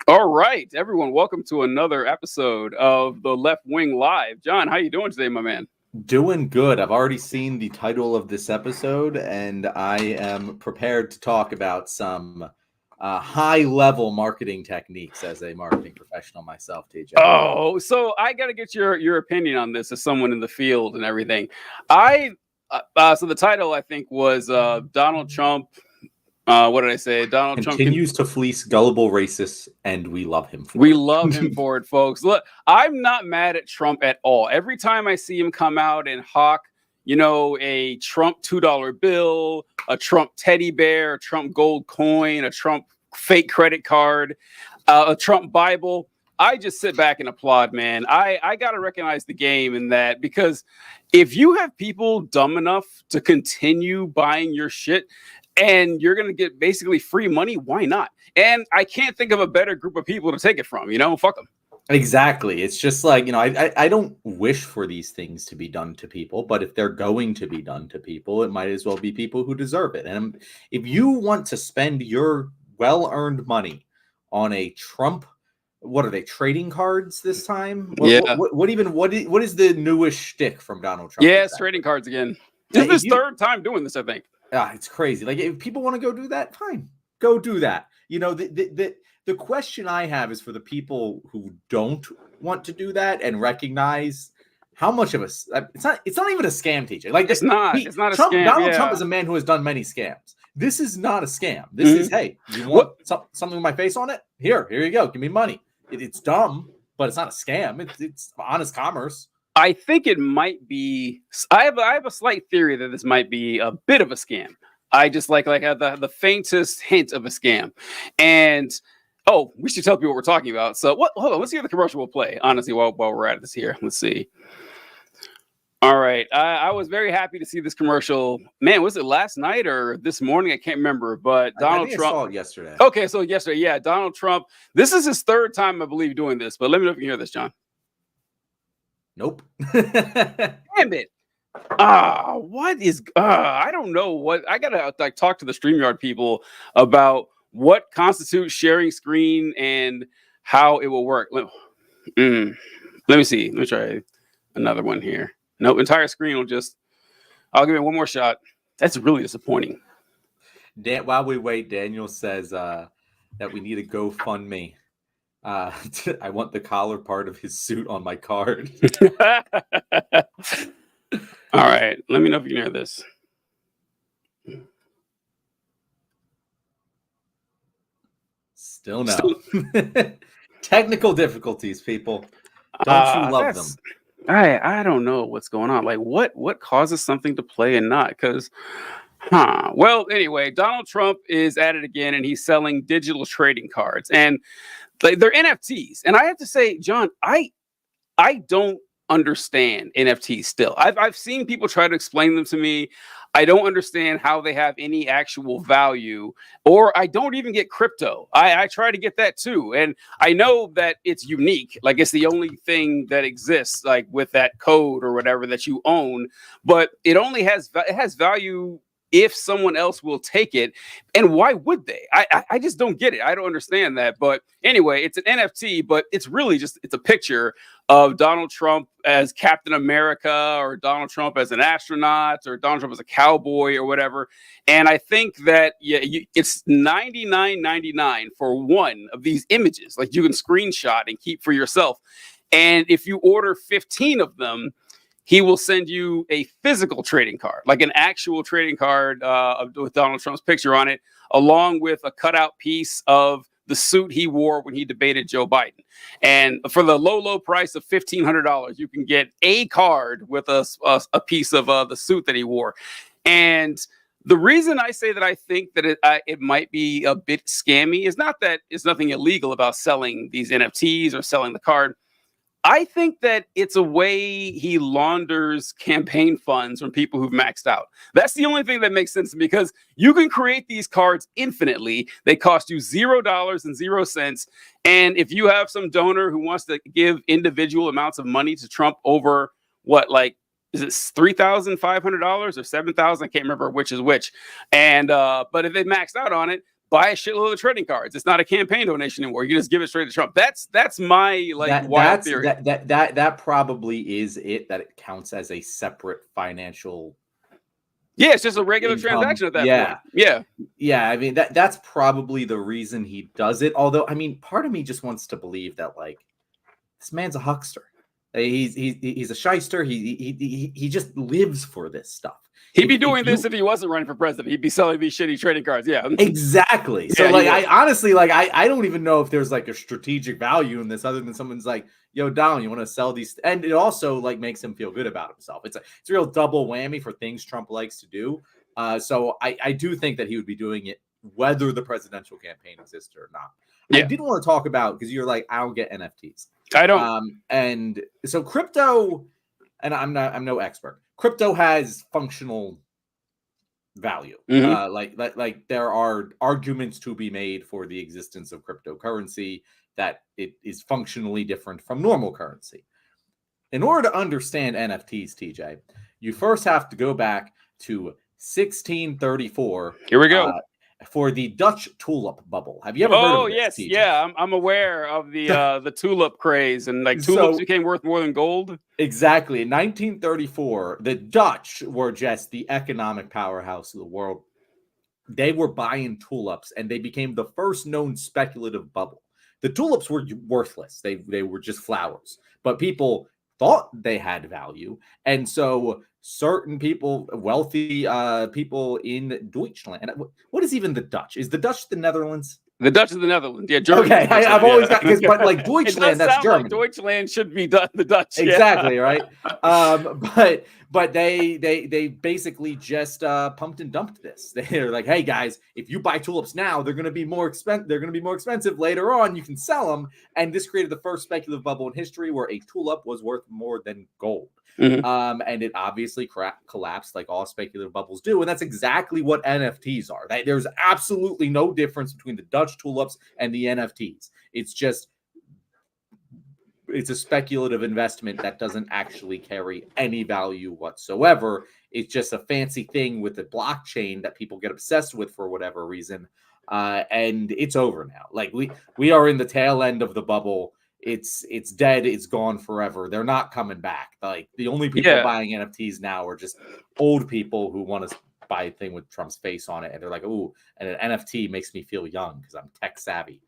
All right, everyone, welcome to another episode of the Left Wing Live. John, how you doing today, my man? Doing good. I've already seen the title of this episode, and I am prepared to talk about some high-level marketing techniques as a marketing professional myself, TJ. Oh, so I got to get your opinion on this as someone in the field and everything. I so the title I think was Donald Trump. What did I say? Donald Trump Continues to fleece gullible racists, and we love him for We it. love him for it, folks. Look, I'm not mad at Trump at all. Every time I see him come out and hawk, a Trump $2 bill, a Trump teddy bear, a Trump gold coin, a Trump fake credit card, a Trump Bible, I just sit back and applaud, man. I got to recognize the game in that, because if you have people dumb enough to continue buying your shit and you're going to get basically free money, why not? And I can't think of a better group of people to take it from, fuck them. Exactly. It's just like, I don't wish for these things to be done to people, but if they're going to be done to people, it might as well be people who deserve it. And if you want to spend your well-earned money on a Trump, what are they, trading cards this time? What is the newest shtick from Donald Trump? Yeah, it's trading cards again. This is his third time doing this, I think. It's crazy. Like, if people want to go do that, fine, go do that. The question I have is for the people who don't want to do that and recognize how much of a it's not even a scam, TJ. Like, it's not a scam. Donald Trump is a man who has done many scams. This is not a scam. This is, hey, you want something with my face on it? Here you go. Give me money. It's dumb, but it's not a scam. It's honest commerce. I think it might be. I have a slight theory that this might be a bit of a scam. I just like the faintest hint of a scam. And we should tell people what we're talking about. So hold on, let's see if the commercial will play, honestly, while we're at this here. Let's see. All right. I was very happy to see this commercial. Man, was it last night or this morning? I can't remember. But Donald Trump. I saw it yesterday. Okay, so yesterday, yeah, Donald Trump. This is his third time, I believe, doing this. But let me know if you can hear this, John. Nope. Damn it. I don't know what. I gotta talk to the StreamYard people about what constitutes sharing screen and how it will work. Let me see. Let me try another one here. Nope, entire screen will just. I'll give it one more shot. That's really disappointing. While we wait, Daniel says that we need a GoFundMe. I want the collar part of his suit on my card. All right, let me know if you can hear this. Still no. Technical difficulties, people. Don't you love them? I don't know what's going on. Like, what causes something to play and not? Because, well, anyway, Donald Trump is at it again, and he's selling digital trading cards, and they're NFTs. And I have to say, John, I don't understand NFTs still. I've seen people try to explain them to me. I don't understand how they have any actual value, or I don't even get crypto. I try to get that too. And I know that it's unique. Like, it's the only thing that exists, like with that code or whatever that you own, but it only has value if someone else will take it. And why would they? I just don't get it. I don't understand that. But anyway, it's an NFT, but it's really it's a picture of Donald Trump as Captain America, or Donald Trump as an astronaut, or Donald Trump as a cowboy or whatever. And I think that it's $99.99 for one of these images. Like, you can screenshot and keep for yourself. And if you order 15 of them, he will send you a physical trading card, like an actual trading card with Donald Trump's picture on it, along with a cutout piece of the suit he wore when he debated Joe Biden. And for the low price of $1,500, you can get a card with a piece of the suit that he wore. And the reason I say that I think that it might be a bit scammy is not that it's nothing illegal about selling these NFTs or selling the card. I think that it's a way he launders campaign funds from people who've maxed out. That's the only thing that makes sense to me, because you can create these cards infinitely. They cost you $0.00. And if you have some donor who wants to give individual amounts of money to Trump over is it $3,500 or $7,000? I can't remember which is which. And but if they maxed out on it, buy a shitload of trading cards. It's not a campaign donation anymore. You just give it straight to Trump. That's my wild theory. That probably is it, that it counts as a separate financial. Yeah, it's just a regular income. transaction at that point. Yeah. I mean, that's probably the reason he does it. Although, I mean, part of me just wants to believe that, like, this man's a huckster. He's a shyster. He just lives for this stuff. He'd be doing this if he wasn't running for president. He'd be selling these shitty trading cards. Yeah, exactly. So, like, I honestly, like, I don't even know if there's like a strategic value in this, other than someone's like, yo, Donald, you want to sell these? And it also, like, makes him feel good about himself. It's a real double whammy for things Trump likes to do. So I do think that he would be doing it whether the presidential campaign existed or not. I did want to talk about, because you're like, I don't get NFTs. I don't. And so crypto, and I'm no expert. Crypto has functional value. Like there are arguments to be made for the existence of cryptocurrency, that it is functionally different from normal currency. In order to understand NFTs, TJ, you first have to go back to 1634. Here we go. For the Dutch tulip bubble. Have you ever heard of this? Yes, TJ? yeah, I'm aware of the tulip craze, and like tulips became worth more than gold. Exactly. In 1934, the Dutch were just the economic powerhouse of the world. They were buying tulips, and they became the first known speculative bubble. The tulips were worthless. They were just flowers, but people thought they had value, and so certain people, wealthy people in Deutschland. What is even the Dutch? Is the Dutch the Netherlands? The Dutch is the Netherlands. Yeah, Germany. Okay, I've always got, but like Deutschland, that's Germany. Like Deutschland should be the Dutch. Exactly, right. But they basically just pumped and dumped this. They're like, hey guys, if you buy tulips now, they're going to be more expensive. They're going to be more expensive later on. You can sell them, and this created the first speculative bubble in history where a tulip was worth more than gold. And it obviously collapsed, like all speculative bubbles do, and that's exactly what NFTs are. There's absolutely no difference between the Dutch tulips and the NFTs. It's a speculative investment that doesn't actually carry any value whatsoever. It's just a fancy thing with the blockchain that people get obsessed with for whatever reason, and it's over now. Like we are in the tail end of the bubble. It's dead. It's gone forever. They're not coming back. Like the only people buying NFTs now are just old people who want to buy a thing with Trump's face on it, and they're like, "Ooh!" And an NFT makes me feel young because I'm tech savvy.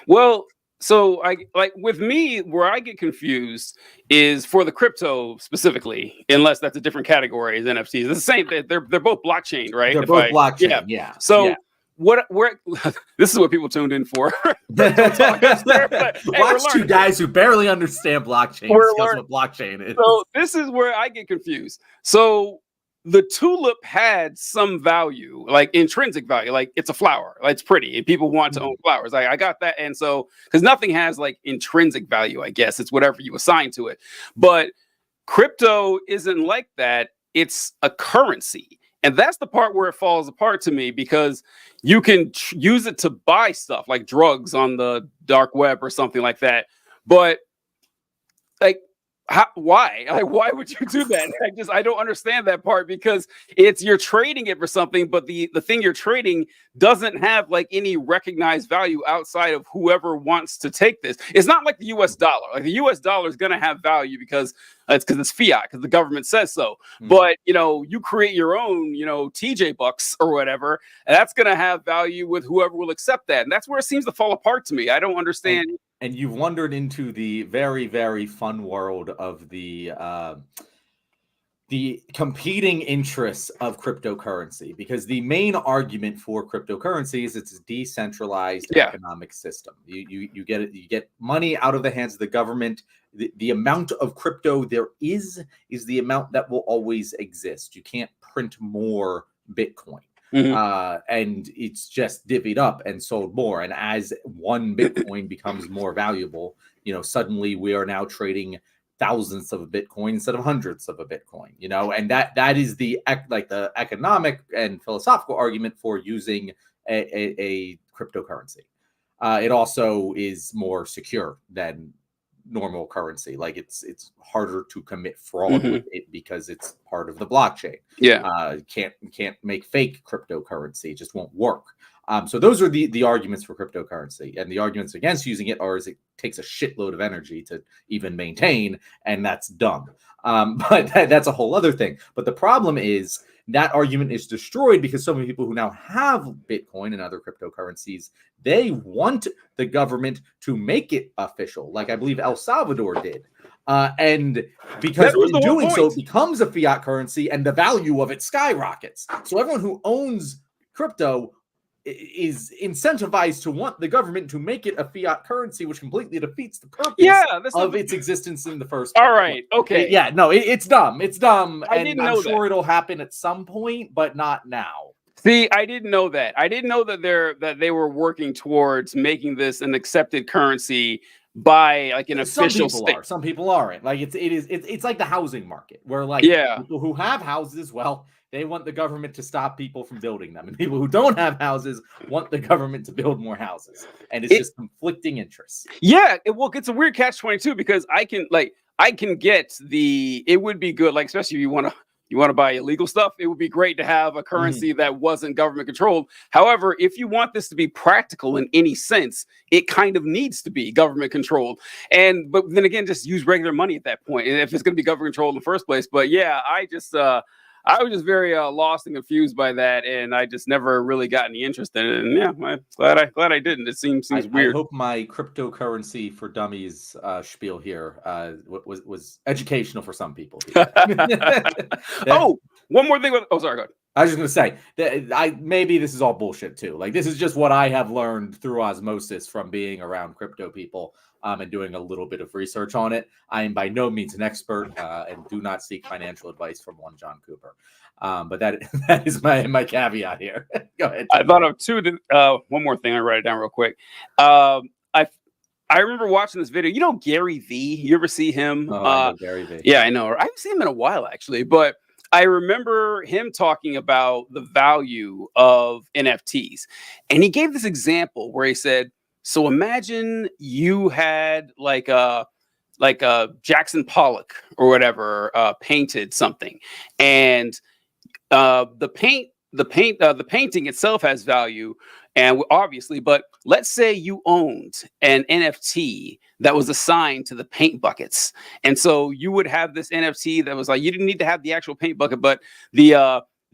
Well, so with me, where I get confused is for the crypto specifically, unless that's a different category as NFTs. It's the same. They're both blockchain, right? They're both blockchain. Yeah. So. Where this is what people tuned in for. Watch two guys who barely understand blockchain discuss what blockchain is. So this is where I get confused. So the tulip had some value, like intrinsic value, like it's a flower, like it's pretty, and people want to own flowers. Like I got that, and so because nothing has like intrinsic value, I guess it's whatever you assign to it. But crypto isn't like that. It's a currency. And that's the part where it falls apart to me, because you can use it to buy stuff like drugs on the dark web or something like that. But like, why? Like, why would you do that? I don't understand that part, because you're trading it for something, but the thing you're trading doesn't have like any recognized value outside of whoever wants to take this. It's not like the US dollar. Like the US dollar is going to have value because it's fiat, because the government says so. But you create your own, TJ bucks or whatever, and that's going to have value with whoever will accept that. And that's where it seems to fall apart to me. I don't understand. And you've wandered into the very, very fun world of the competing interests of cryptocurrency, because the main argument for cryptocurrency is it's a decentralized economic system. You get money out of the hands of the government. The amount of crypto there is the amount that will always exist. You can't print more Bitcoin. And it's just divvied up and sold more. And as one Bitcoin becomes more valuable, suddenly we are now trading thousands of a Bitcoin instead of hundreds of a Bitcoin, and that is the economic and philosophical argument for using a cryptocurrency. It also is more secure than normal currency. Like it's harder to commit fraud with it because it's part of the blockchain. Can't make fake cryptocurrency. It just won't work. So those are the arguments for cryptocurrency, and the arguments against using it are is it takes a shitload of energy to even maintain, and that's dumb. But that's a whole other thing. But the problem is that argument is destroyed because so many people who now have Bitcoin and other cryptocurrencies, they want the government to make it official, like I believe El Salvador did. And because in doing so, it becomes a fiat currency and the value of it skyrockets. So everyone who owns crypto is incentivized to want the government to make it a fiat currency, which completely defeats the purpose of its existence in the first place. All right. Okay. Yeah, no, it's dumb. It's dumb. And I'm sure it'll happen at some point, but not now. See, I didn't know that. I didn't know that they were working towards making this an accepted currency by like an official state. Some people aren't. Like it's like the housing market where like people who have houses, well, they want the government to stop people from building them, and people who don't have houses want the government to build more houses, and it's just conflicting interests. Yeah, it's a weird catch-22 because I can get it would be good, like especially if you want to buy illegal stuff, it would be great to have a currency that wasn't government controlled. However, if you want this to be practical in any sense, it kind of needs to be government controlled. But then again, just use regular money at that point, and if it's going to be government controlled in the first place. But yeah, I was just very lost and confused by that, and I just never really got any interest in it. And yeah, I'm glad I didn't. It seems weird. I hope my cryptocurrency for dummies spiel here was educational for some people. Oh, one more thing. Sorry, go ahead. I was just going to say that maybe this is all bullshit too. Like this is just what I have learned through osmosis from being around crypto people. And doing a little bit of research on it. I am by no means an expert and do not seek financial advice from one John Cooper. But that is my caveat here. Go ahead. I thought of one more thing. I write it down real quick. I remember watching this video. You know Gary Vee? You ever see him? I know Gary Vee. Yeah, I know. I haven't seen him in a while actually, but I remember him talking about the value of NFTs, and he gave this example where he said, so imagine you had like a Jackson Pollock or whatever painted something, and the painting itself has value, and obviously, but let's say you owned an NFT that was assigned to the paint buckets, and so you would have this NFT that was like you didn't need to have the actual paint bucket, but the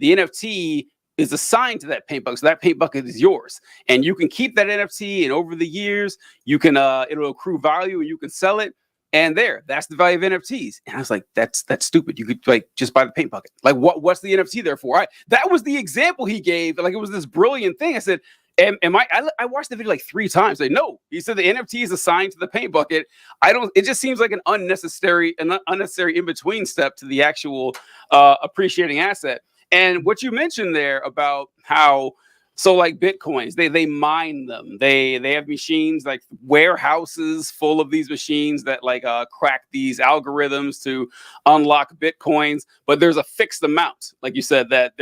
NFT is assigned to that paint bucket. So that paint bucket is yours, and you can keep that NFT, and over the years you can it'll accrue value and you can sell it, and that's the value of NFTs. And I was like, that's stupid. You could like just buy the paint bucket. Like what's the NFT there for? That was the example he gave. Like it was this brilliant thing. I said, I watched the video like 3 times. Like, no, he said the NFT is assigned to the paint bucket. It just seems like an unnecessary in-between step to the actual appreciating asset. And what you mentioned there about how, so like Bitcoins, they mine them. They have machines, like warehouses full of these machines that like crack these algorithms to unlock Bitcoins. But there's a fixed amount, like you said, that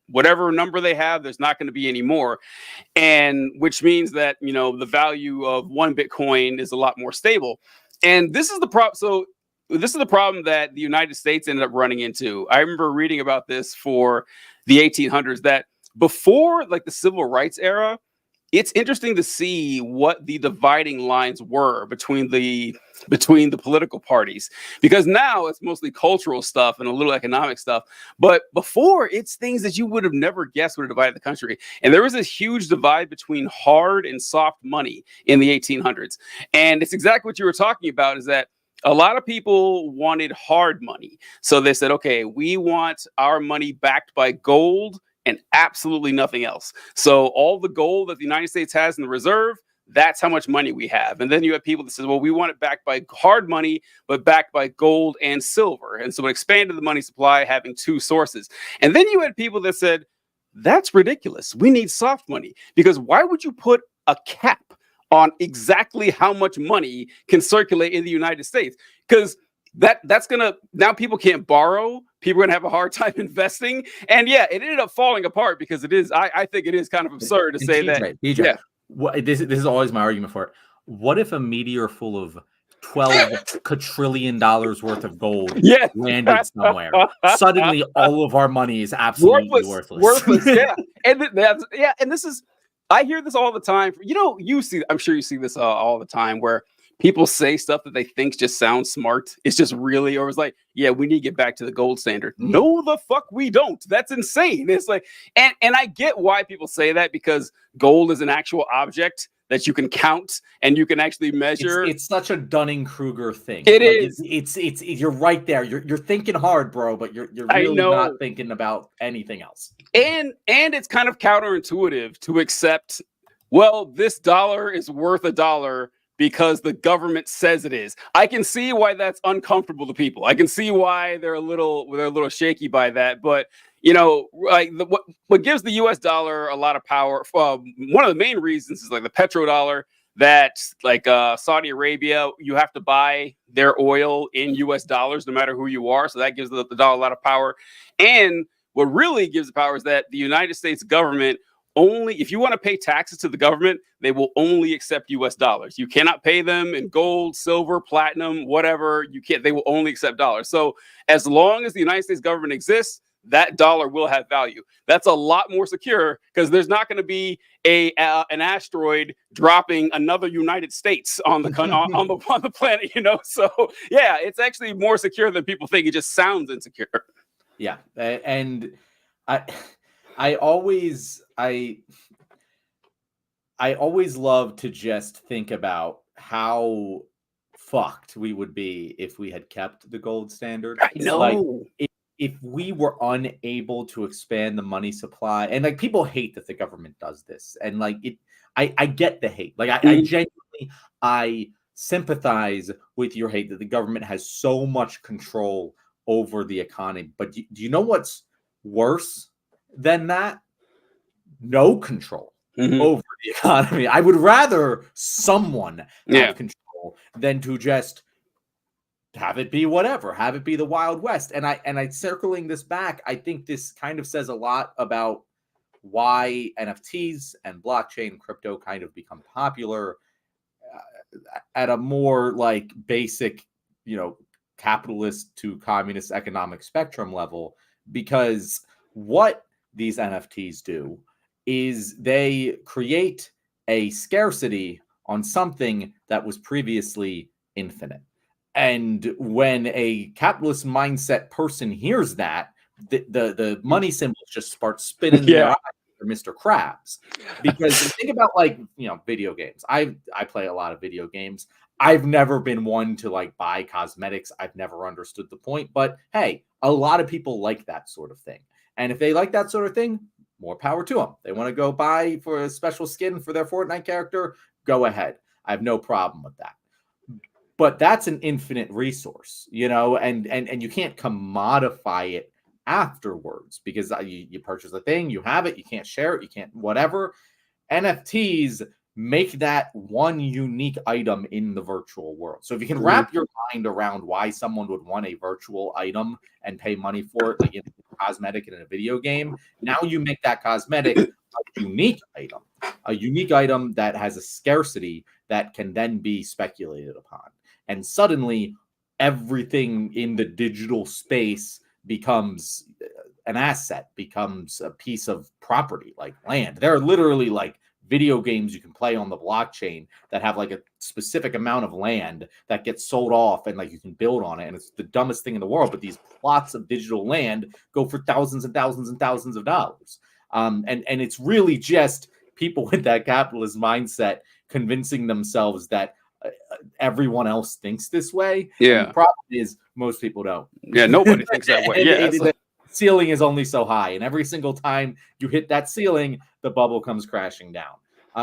whatever number they have, there's not going to be any more. And which means that, the value of one Bitcoin is a lot more stable. And this is the problem. So this is the problem that the United States ended up running into. I remember reading about this for the 1800s, that before like the civil rights era, it's interesting to see what the dividing lines were between the political parties, because now it's mostly cultural stuff and a little economic stuff. But before, it's things that you would have never guessed would have divided the country. And there was this huge divide between hard and soft money in the 1800s. And it's exactly what you were talking about, is that a lot of people wanted hard money. So they said, okay, we want our money backed by gold and absolutely nothing else. So all the gold that the United States has in the reserve, that's how much money we have. And then you have people that said, well, we want it backed by hard money, but backed by gold and silver. And so it expanded the money supply, having 2 sources. And then you had people that said, that's ridiculous. We need soft money, because why would you put a cap on exactly how much money can circulate in the United States? Because that's gonna, now people can't borrow. People are gonna have a hard time investing. And yeah, it ended up falling apart because it is. I think it is kind of absurd to say that. DJ, yeah. This is always my argument for it. What if a meteor full of $12 quadrillion worth of gold Yes. landed somewhere, suddenly all of our money is absolutely worthless. Worthless, yeah. And that's and this is, I hear this all the time. You see, I'm sure you see this all the time, where people say stuff that they think just sounds smart. It's just really, or it's like, yeah, we need to get back to the gold standard. No, the fuck we don't. That's insane. It's like, and I get why people say that, because gold is an actual object that you can count and you can actually measure. It's such a Dunning-Kruger thing. It is. It's you're right there. You're thinking hard, bro, but you're really not thinking about anything else. And it's kind of counterintuitive to accept, well, this dollar is worth $1 because the government says it is. I can see why that's uncomfortable to people. I can see why they're a little shaky by that. But like what gives the U.S. dollar a lot of power? One of the main reasons is like the petrodollar. That like Saudi Arabia, you have to buy their oil in U.S. dollars no matter who you are. So that gives the dollar a lot of power. And what really gives the power is that the United States government, only if you want to pay taxes to the government, they will only accept U.S. dollars. You cannot pay them in gold, silver, platinum, whatever. You can't. They will only accept dollars. So as long as the United States government exists, that dollar will have value. That's a lot more secure, because there's not going to be an asteroid dropping another United States on the on the planet. So yeah, it's actually more secure than people think. It just sounds insecure. Yeah, and I always love to just think about how fucked we would be if we had kept the gold standard. I know. Like, if we were unable to expand the money supply, and like people hate that the government does this, and like I get the hate. Like I genuinely sympathize with your hate that the government has so much control over the economy. But do you know what's worse than that? No control over the economy. I would rather someone have control than to just have it be whatever, have it be the Wild West. And I circling this back, I think this kind of says a lot about why NFTs and blockchain crypto kind of become popular at a more like basic, capitalist to communist economic spectrum level, because what these NFTs do is they create a scarcity on something that was previously infinite. And when a capitalist mindset person hears that, the money symbols just start spinning their eyes for Mr. Krabs. Because think about video games. I play a lot of video games. I've never been one to like buy cosmetics. I've never understood the point. But hey, a lot of people like that sort of thing. And if they like that sort of thing, more power to them. They want to go buy for a special skin for their Fortnite character, go ahead. I have no problem with that. But that's an infinite resource, and you can't commodify it afterwards, because you purchase a thing, you have it, you can't share it, you can't whatever. NFTs make that one unique item in the virtual world. So if you can wrap your mind around why someone would want a virtual item and pay money for it, like in a cosmetic in a video game, now you make that cosmetic a unique item that has a scarcity that can then be speculated upon. And suddenly everything in the digital space becomes an asset, becomes a piece of property like land. There are literally like video games you can play on the blockchain that have like a specific amount of land that gets sold off and like you can build on it. And it's the dumbest thing in the world. But these plots of digital land go for thousands and thousands and thousands of dollars. And it's really just people with that capitalist mindset convincing themselves that everyone else thinks this way. Yeah. And the problem is most people don't. Yeah, nobody thinks that way. Yeah. The ceiling is only so high. And every single time you hit that ceiling, the bubble comes crashing down.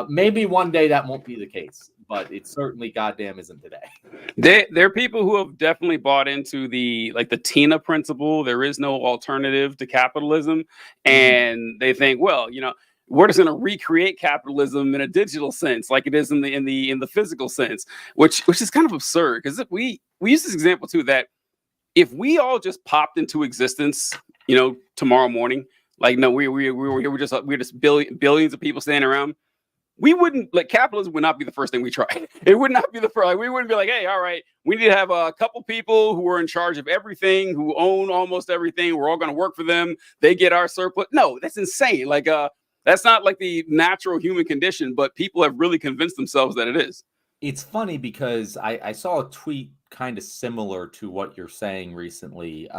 Maybe one day that won't be the case, but it certainly goddamn isn't today. There are people who have definitely bought into the Tina principle. There is no alternative to capitalism. And they think, well, we're just going to recreate capitalism in a digital sense, like it is in the physical sense, which is kind of absurd. Because we use this example too, that if we all just popped into existence, tomorrow morning, like no, we're just billions of people standing around. we wouldn't like capitalism would not be the first thing we try. It would not be the first. Like, we wouldn't be like, hey, all right, we need to have a couple people who are in charge of everything, who own almost everything. We're all going to work for them. They get our surplus. No, that's insane. Like, that's not like the natural human condition, but people have really convinced themselves that it is. It's funny because I saw a tweet kind of similar to what you're saying recently,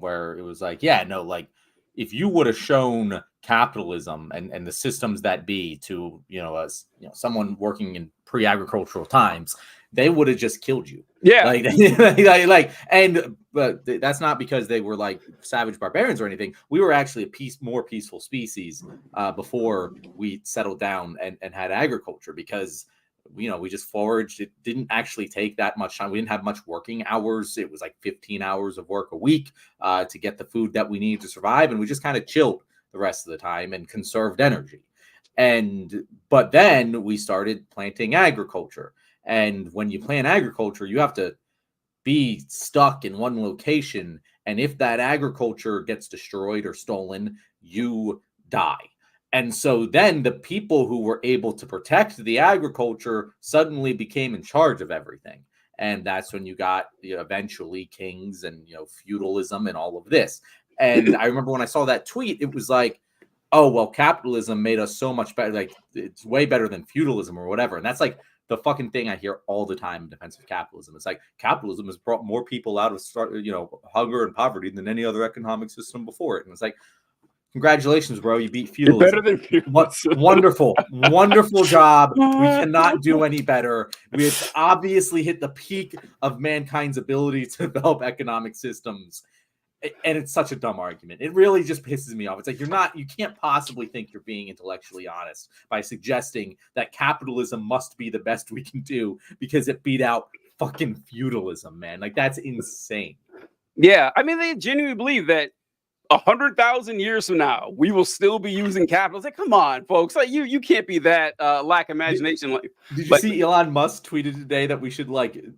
where it was like, yeah, no, like if you would have shown capitalism and the systems that be to, someone working in pre-agricultural times, they would have just killed you. Yeah. But that's not because they were like savage barbarians or anything. We were actually a more peaceful species before we settled down and had agriculture, because we just foraged. It didn't actually take that much time. We didn't have much working hours. It was like 15 hours of work a week to get the food that we needed to survive. And we just kind of chilled the rest of the time and conserved energy. But then we started planting agriculture. And when you plant agriculture, you have to be stuck in one location. And if that agriculture gets destroyed or stolen, you die. And so then the people who were able to protect the agriculture suddenly became in charge of everything. And that's when you got eventually kings and feudalism and all of this. And I remember when I saw that tweet, it was like, oh, well, capitalism made us so much better. Like, it's way better than feudalism or whatever. And that's like the fucking thing I hear all the time in defense of capitalism. It's like capitalism has brought more people out of hunger and poverty than any other economic system before it. And it's like, congratulations, bro. You beat feudalism. You're better than feudalism. Wonderful job. We cannot do any better. We have obviously hit the peak of mankind's ability to develop economic systems. And it's such a dumb argument. It really just pisses me off. It's like you can't possibly think you're being intellectually honest by suggesting that capitalism must be the best we can do because it beat out fucking feudalism, man. Like, that's insane. Yeah, I mean, they genuinely believe that 100,000 years from now, we will still be using capital. It's like, come on, folks. Like, you can't be that lack imagination. Did you see Elon Musk tweeted today that we should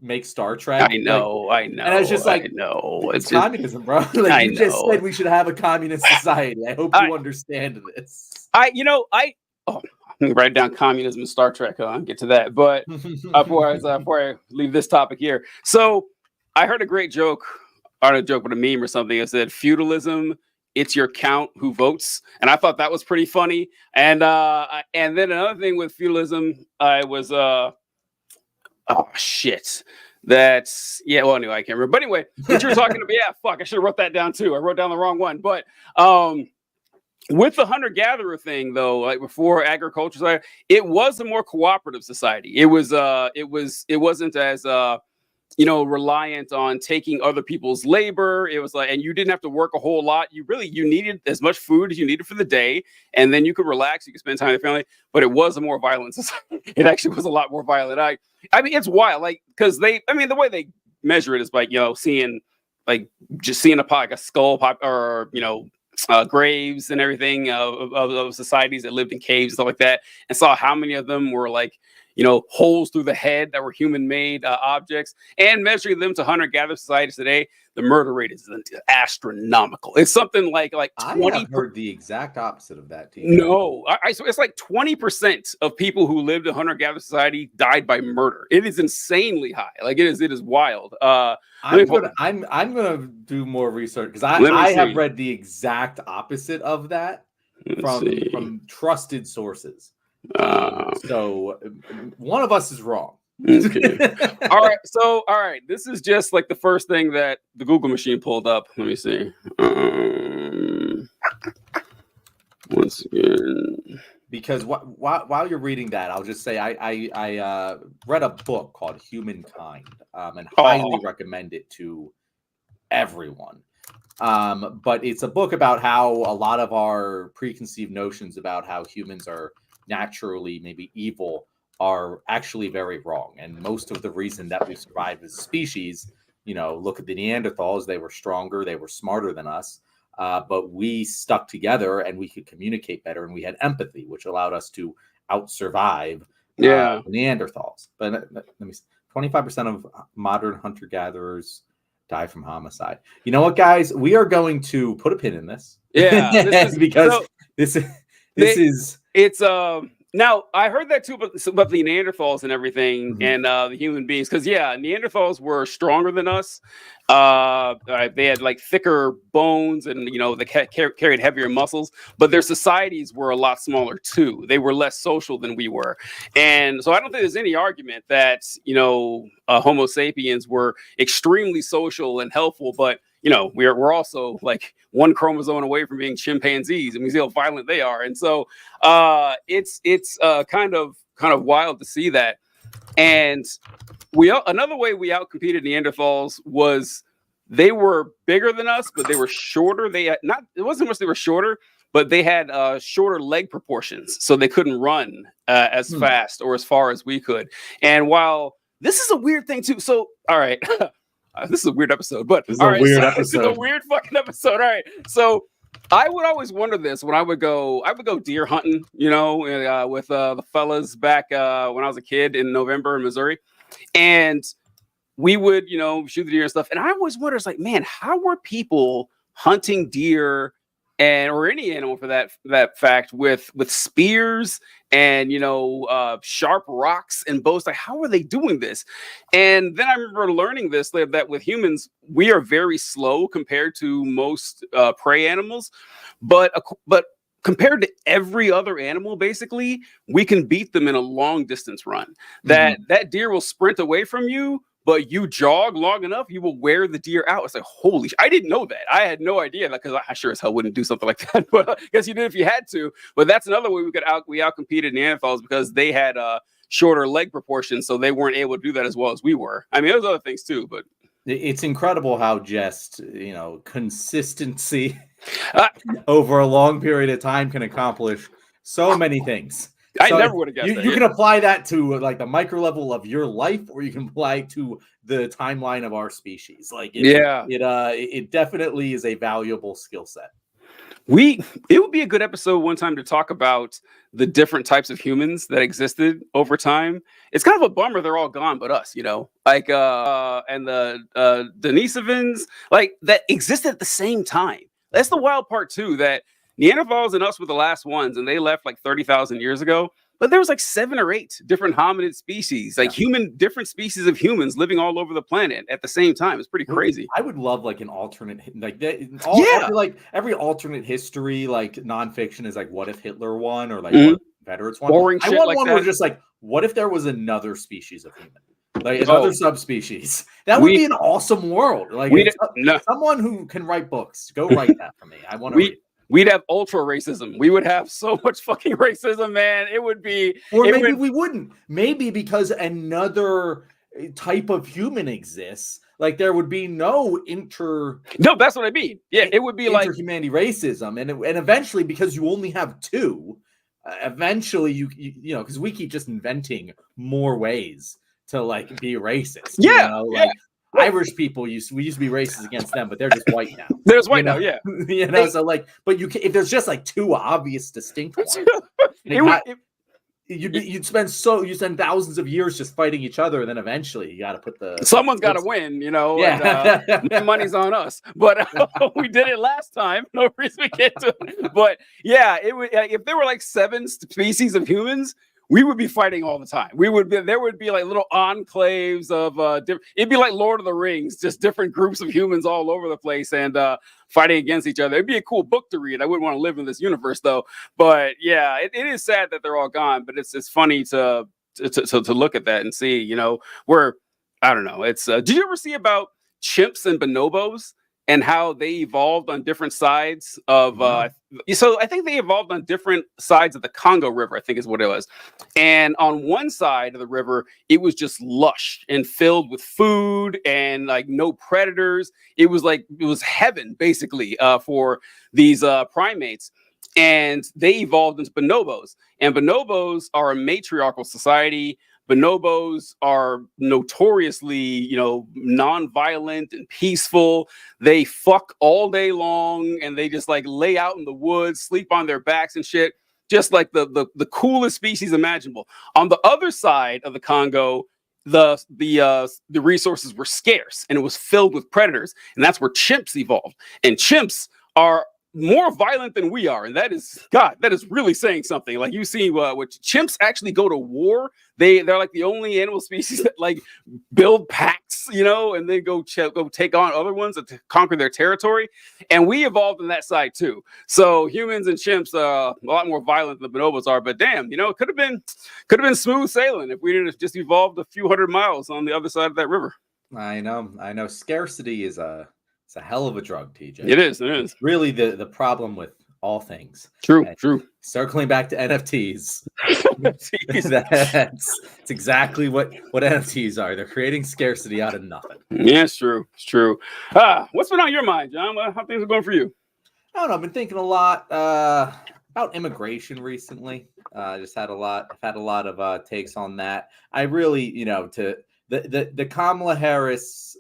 make Star Trek? I know. And I was just like, no, it's communism, bro. Like, you just said we should have a communist society. I hope you understand this. I'm gonna write down communism and Star Trek. I'll get to that. But before I leave this topic here, so I heard a great joke. Not a joke, but a meme or something. It said, feudalism, it's your count who votes. And I thought that was pretty funny. And then another thing with feudalism, was oh shit. That's anyway, I can't remember. But anyway, what you were talking about, I should have wrote that down too. I wrote down the wrong one. But with the hunter-gatherer thing, though, like before agriculture, it was a more cooperative society. It wasn't as reliant on taking other people's labor. It was like, and you didn't have to work a whole lot. You needed as much food as you needed for the day, and then you could relax. You could spend time with your family. But it was a more violent society. It actually was a lot more violent. I mean, it's wild, like, because the way they measure it is by seeing a skull pop, or graves and everything of societies that lived in caves and stuff like that, and saw how many of them were like holes through the head that were human-made objects, and measuring them to hunter-gatherer societies today, the murder rate is astronomical. It's something like 20. I have heard the exact opposite of that. No, so it's like 20% of people who lived in hunter-gatherer society died by murder. It is insanely high. Like, it is wild. I'm gonna do more research because I have read the exact opposite of that from trusted sources. So one of us is wrong. Okay. All right. This is just like the first thing that the Google machine pulled up. Let me see. Once again, because while you're reading that, I'll just say I read a book called Humankind, and highly recommend it to everyone. But it's a book about how a lot of our preconceived notions about how humans are naturally maybe evil are actually very wrong. And most of the reason that we survived as a species, look at the Neanderthals, they were stronger, they were smarter than us, but we stuck together and we could communicate better, and we had empathy, which allowed us to out-survive Neanderthals. But let me see, 25% of modern hunter-gatherers die from homicide. You know what, guys? We are going to put a pin in this. Yeah, because this is it's Now, I heard that too about the Neanderthals and everything, Mhm. and the human beings. Because yeah, Neanderthals were stronger than us. They had like thicker bones, and they carried heavier muscles. But their societies were a lot smaller too. They were less social than we were, and so I don't think there's any argument that Homo sapiens were extremely social and helpful. But we're also like one chromosome away from being chimpanzees, and we see how violent they are, and so it's kind of wild to see that. And another way we outcompeted Neanderthals was they were bigger than us, but they were shorter. They had not it wasn't much they were shorter, but they had shorter leg proportions, so they couldn't run as fast or as far as we could. And while this is a weird thing too, so all right. This is a weird episode, but This is all a right, weird so, episode. This is a weird fucking episode. All right, so I would always wonder this when I would go deer hunting, with the fellas back when I was a kid in November in Missouri, and we would shoot the deer and stuff. And I always wonder, it's like, man, how were people hunting deer or any animal for that fact with spears and sharp rocks and bows? Like, how are they doing this? And then I remember learning this, that with humans we are very slow compared to most prey animals, but compared to every other animal, basically we can beat them in a long distance run. That deer will sprint away from you, but you jog long enough, you will wear the deer out. It's like, holy I didn't know that. I had no idea, because I sure as hell wouldn't do something like that. But I guess you did if you had to. But that's another way we outcompeted Neanderthals, because they had shorter leg proportions, so they weren't able to do that as well as we were. I mean, there's other things too, but it's incredible how just consistency over a long period of time can accomplish so many things. I never would have guessed that. You can apply that to like the micro level of your life, or you can apply it to the timeline of our species. Like, it definitely is a valuable skill set. It would be a good episode one time to talk about the different types of humans that existed over time. It's kind of a bummer they're all gone, but us, like and the Denisovans, like, that existed at the same time. That's the wild part too, that Neanderthals and us were the last ones, and they left like 30,000 years ago. But there was like 7 or 8 different hominid species, like different species of humans living all over the planet at the same time. It's pretty crazy. I would love like an alternate, like that. Every alternate history, like nonfiction, is like, what if Hitler won, or like what if Confederates won? Boring shit I want like one that. where just like, what if there was another species of human, like another subspecies? That would be an awesome world. Like, someone who can write books, go write that for me. I want to read. We'd have ultra racism. We would have so much fucking racism, man. It would be. Or maybe we wouldn't. Maybe because another type of human exists, like there would be no No, that's what I mean. Yeah, it would be like interhumanity racism, and eventually, because you only have 2, eventually you because we keep just inventing more ways to like be racist. Irish people we used to be racist against them, but they're just white now. There's white now, yeah. So like, but if there's just like 2 obvious distinct ones, you'd spend thousands of years just fighting each other, and then eventually you got to put someone's got to win, and money's on us. But we did it last time. No reason we can't do it. But yeah, it would, if there were like 7 species of humans, we would be fighting all the time. There would be like little enclaves of it'd be like Lord of the Rings, just different groups of humans all over the place and fighting against each other. It'd be a cool book to read. I wouldn't want to live in this universe though. But yeah, it is sad that they're all gone. But it's funny to look at that and see, where, I don't know. It's did you ever see about chimps and bonobos and how they evolved on different sides of so I think they evolved on different sides of the Congo River, I think is what it was. And on one side of the river, it was just lush and filled with food and like no predators. It was heaven basically for these primates. And they evolved into bonobos. And bonobos are a matriarchal society. Bonobos are notoriously, non-violent and peaceful. They fuck all day long, and they just like lay out in the woods, sleep on their backs and shit. Just like the coolest species imaginable. On the other side of the Congo, the resources were scarce, and it was filled with predators, and that's where chimps evolved. And chimps are more violent than we are, and that is really saying something. Like you see, what chimps actually go to war. They're like the only animal species that like build packs, and then go take on other ones to conquer their territory. And we evolved on that side too. So humans and chimps a lot more violent than the bonobos are. But damn, it could have been smooth sailing if we didn't just evolved a few hundred miles on the other side of that river. I know. Scarcity is it's a hell of a drug, TJ. It is. It's really the problem with all things. True. Circling back to NFTs. That's exactly what NFTs are. They're creating scarcity out of nothing. Yeah, it's true. What's been on your mind, John? How things are going for you? I don't know. I've been thinking a lot about immigration recently. I've had a lot of takes on that. I really, to the Kamala Harris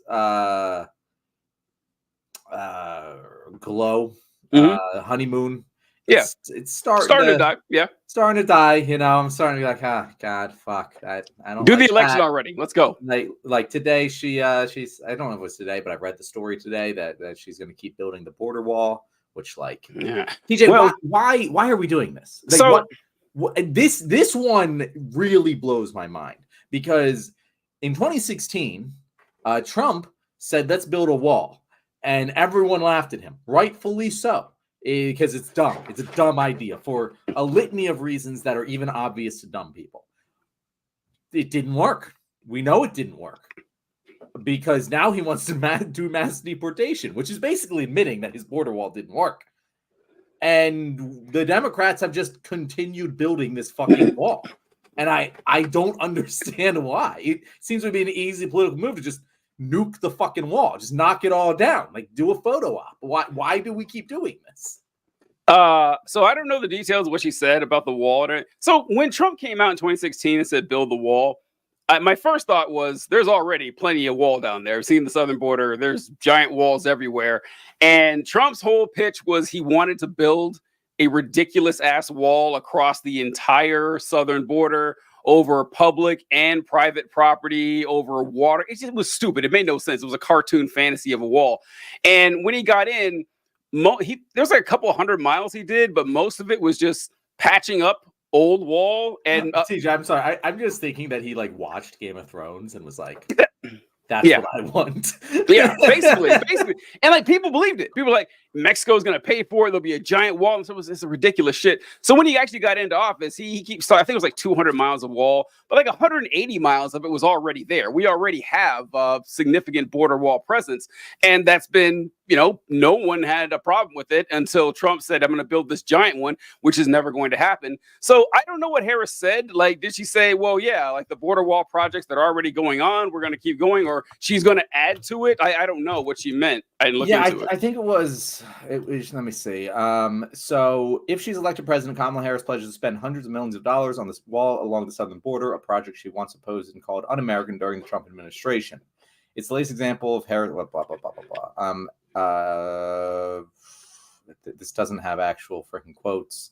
glow honeymoon. It's starting to die. Yeah, starting to die. I'm starting to be like, God, fuck. I don't do the election already. Let's go. Like today, she's I don't know if it was today, but I read the story today that she's going to keep building the border wall. Which, like, TJ, well, why are we doing this? Like, so this one really blows my mind, because in 2016, Trump said, "Let's build a wall," and everyone laughed at him, rightfully so, because it's dumb. It's a dumb idea for a litany of reasons that are even obvious to dumb people. It didn't work. We know it didn't work, because now he wants to do mass deportation, which is basically admitting that his border wall didn't work. And the Democrats have just continued building this fucking wall. And I don't understand why. It seems to be an easy political move to just nuke the fucking wall, just knock it all down, like do a photo op. Why do we keep doing this? So I don't know the details of what she said about the wall. So when Trump came out in 2016 and said build the wall, my first thought was there's already plenty of wall down there. I've seen the southern border. There's giant walls everywhere. And Trump's whole pitch was he wanted to build a ridiculous ass wall across the entire southern border over public and private property, over water. It just was stupid. It made no sense. It was a cartoon fantasy of a wall. And when he got in, there's like a couple 100 miles he did, but most of it was just patching up old wall. And TJ, I'm sorry, I'm just thinking that he like watched Game of Thrones and was like, that's what I want. Yeah, basically. And like people believed it. People were like, Mexico's gonna pay for it, there'll be a giant wall, and so it's a ridiculous shit. So when he actually got into office, he keeps, I think it was like 200 miles of wall, but like 180 miles of it was already there. We already have a significant border wall presence, and that's been, no one had a problem with it until Trump said, I'm going to build this giant one, which is never going to happen. So I don't know what Harris said. Like, did she say, well, yeah, like the border wall projects that are already going on, we're going to keep going, or she's going to add to it? I don't know what she meant. I didn't look into it. I think it was, let me see. So if she's elected president, Kamala Harris pledges to spend hundreds of millions of dollars on this wall along the southern border, a project she once opposed and called un-American during the Trump administration. It's the latest example of Harris, blah, blah, blah, blah, blah, blah. This doesn't have actual freaking quotes,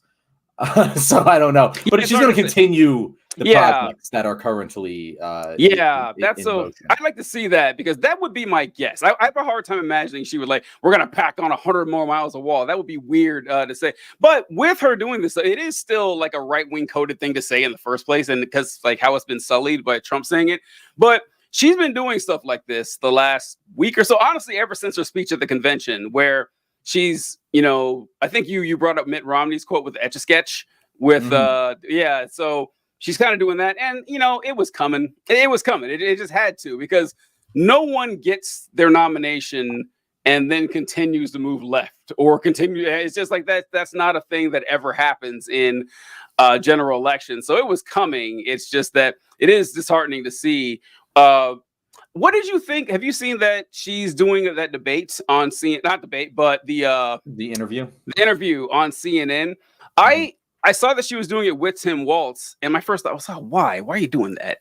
so I don't know. But she's going to continue the projects that are currently that's so motion. I'd like to see that, because that would be my guess. I have a hard time imagining she would we're going to pack on 100 more miles of wall. That would be weird to say. But with her doing this, it is still like a right-wing coded thing to say in the first place, and because like how it's been sullied by Trump saying it. But she's been doing stuff like this the last week or so, honestly, ever since her speech at the convention, where she's, I think you brought up Mitt Romney's quote with the Etch-a-Sketch with, so she's kind of doing that. And, it was coming. It just had to, because no one gets their nomination and then continues to move left or continue. It's just like that. That's not a thing that ever happens in general election. So it was coming. It's just that it is disheartening to see. What did you think? Have you seen that she's doing that debate on CNN? Not debate, but the interview. The interview on CNN. I saw that she was doing it with Tim Walz, and my first thought was, why? Why are you doing that?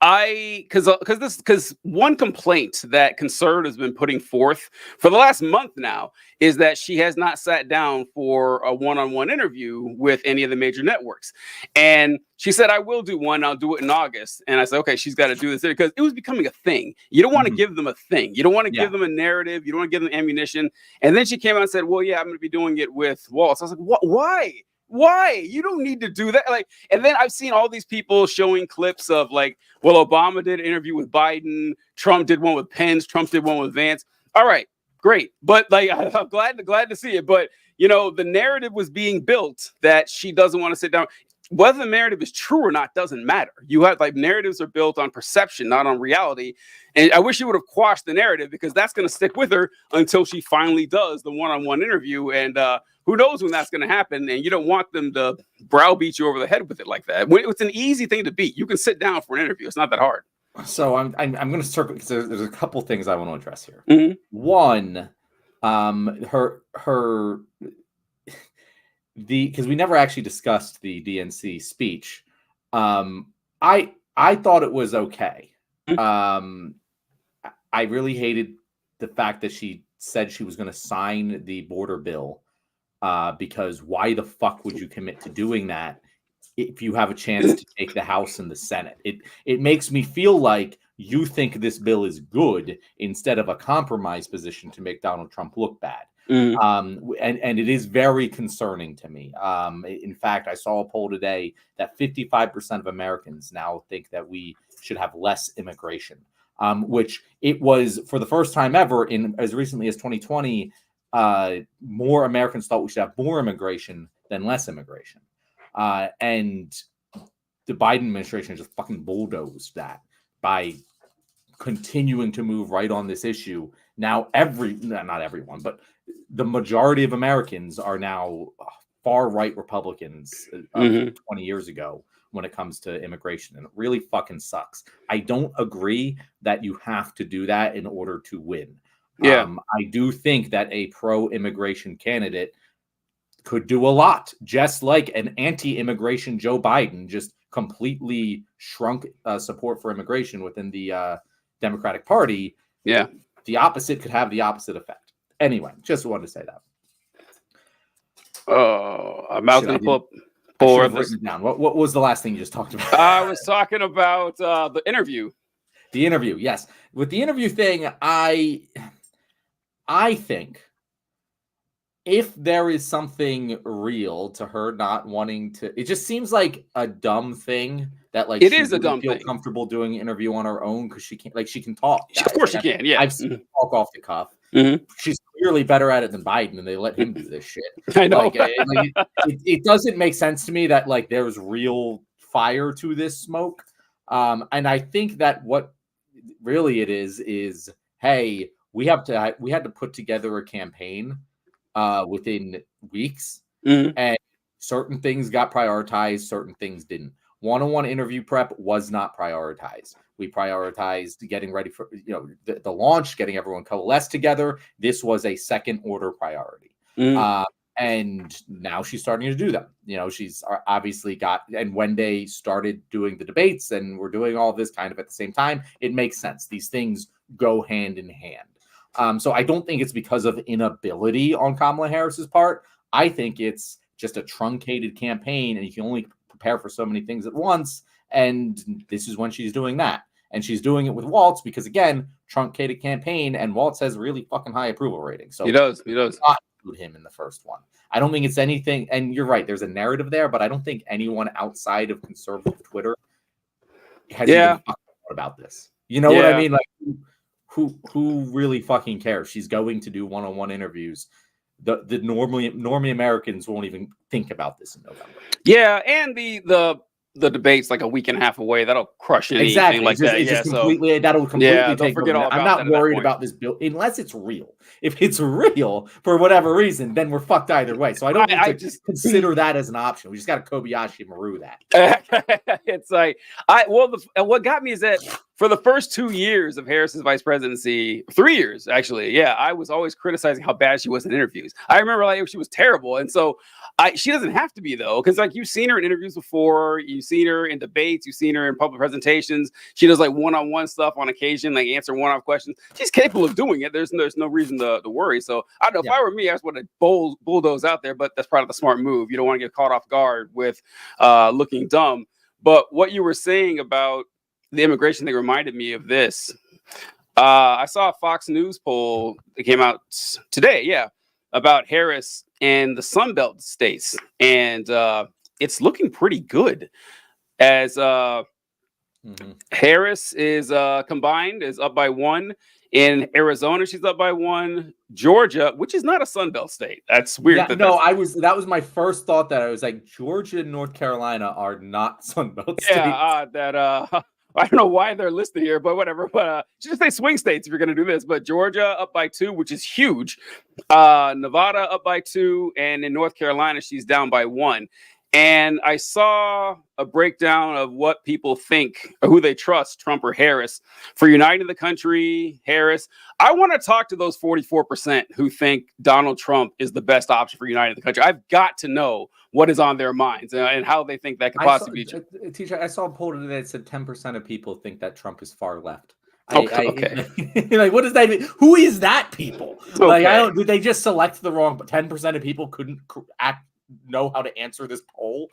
Because one complaint that conservatives have been putting forth for the last month now is that she has not sat down for a one-on-one interview with any of the major networks. And she said, I will do one. I'll do it in August. And I said, okay, she's got to do this because it was becoming a thing. You don't want to give them a thing. You don't want to give them a narrative. You don't want to give them ammunition. And then she came out and said, well, yeah, I'm going to be doing it with Waltz. I was like, what? Why? Why? You don't need to do that. Like, and then I've seen all these people showing clips of like, well, Obama did an interview with Biden, Trump did one with Pence, Trump did one with Vance. All right, great. But like, I'm glad to see it. But the narrative was being built that she doesn't want to sit down. Whether the narrative is true or not doesn't matter. You have narratives are built on perception, not on reality. And I wish you would have quashed the narrative because that's going to stick with her until she finally does the one-on-one interview. And who knows when that's going to happen? And you don't want them to browbeat you over the head with it like that. It's an easy thing to beat. You can sit down for an interview. It's not that hard. So I'm going to circle because there's a couple things I want to address here. Mm-hmm. One, because we never actually discussed the DNC speech. I thought it was okay. I really hated the fact that she said she was going to sign the border bill because why the fuck would you commit to doing that if you have a chance to take the House and the Senate? It makes me feel like you think this bill is good instead of a compromise position to make Donald Trump look bad. Mm-hmm. And it is very concerning to me. In fact, I saw a poll today that 55% of Americans now think that we should have less immigration, which it was for the first time ever in as recently as 2020. More Americans thought we should have more immigration than less immigration. And the Biden administration just fucking bulldozed that by continuing to move right on this issue. Now, not everyone, but the majority of Americans are now far-right Republicans 20 years ago when it comes to immigration, and it really fucking sucks. I don't agree that you have to do that in order to win. Yeah. I do think that a pro-immigration candidate could do a lot, just like an anti-immigration Joe Biden just completely shrunk support for immigration within the Democratic Party. Yeah. The opposite could have the opposite effect. Anyway, just wanted to say that. Oh, I'm about to pull this down. What was the last thing you just talked about? I was talking about the interview. The interview, yes. With the interview thing, I think if there is something real to her not wanting to, it just seems like a dumb thing that like it is a dumb feel thing. Comfortable doing an interview on her own because she can talk. Of course she can. Yeah, I've seen her talk off the cuff. Mm-hmm. She's clearly better at it than Biden, and they let him do this shit. I know. It doesn't make sense to me that like there's real fire to this smoke. And I think that what really it is hey, we had to put together a campaign within weeks, and certain things got prioritized, certain things didn't. One-on-one interview prep was not prioritized. We prioritized getting ready for the launch, getting everyone coalesced together. This was a second order priority. And now she's starting to do them. She's obviously and when they started doing the debates and we're doing all this kind of at the same time, it makes sense. These things go hand in hand. So I don't think it's because of inability on Kamala Harris's part. I think it's just a truncated campaign and you can only prepare for so many things at once. And this is when she's doing that. And she's doing it with Waltz because, again, truncated campaign, and Waltz has really fucking high approval ratings. So he does. Not include him in the first one. I don't think it's anything. And you're right. There's a narrative there, but I don't think anyone outside of conservative Twitter has even thought about this. You know what I mean? Like, who really fucking cares? She's going to do one-on-one interviews. The normally Americans won't even think about this in November. Yeah, and the debate's like a week and a half away. That'll crush anything like that. That'll completely take forget all about I'm not worried about this bill unless it's real. If it's real for whatever reason, then we're fucked either way. So I don't need to consider that as an option. We just got to Kobayashi Maru that. It's like what got me is that for the first 2 years of Harris's vice presidency, 3 years actually, yeah, I was always criticizing how bad she was in interviews. I remember like she was terrible, and so she doesn't have to be though, because like you've seen her in interviews before, you've seen her in debates, you've seen her in public presentations. She does like one-on-one stuff on occasion, like answer one-off questions. She's capable of doing it. There's no reason to worry. So I don't know. If I were me, I just would have bulldoze out there, but that's part of the smart move. You don't want to get caught off guard with looking dumb. But what you were saying about the immigration thing reminded me of this. I saw a Fox News poll that came out today, about Harris and the Sun Belt states, and it's looking pretty good. As Harris is combined is up by 1. In Arizona, she's up by 1. Georgia, which is not a Sun Belt state, that's weird. Yeah, that was my first thought. That I was like, Georgia and North Carolina are not Sun Belt states. I don't know why they're listed here, but whatever. But just say swing states if you're going to do this. But Georgia up by 2, which is huge. Nevada up by 2, and in North Carolina, she's down by 1. And I saw a breakdown of what people think or who they trust, Trump or Harris. For uniting the country, Harris. I want to talk to those 44% who think Donald Trump is the best option for uniting the country. I've got to know what is on their minds and how they think that could possibly be. TJ, I saw a poll today that said 10% of people think that Trump is far left. Okay. Like, what does that mean? Who is that people? Okay. Like, did they just select the wrong? But 10% of people couldn't know how to answer this poll.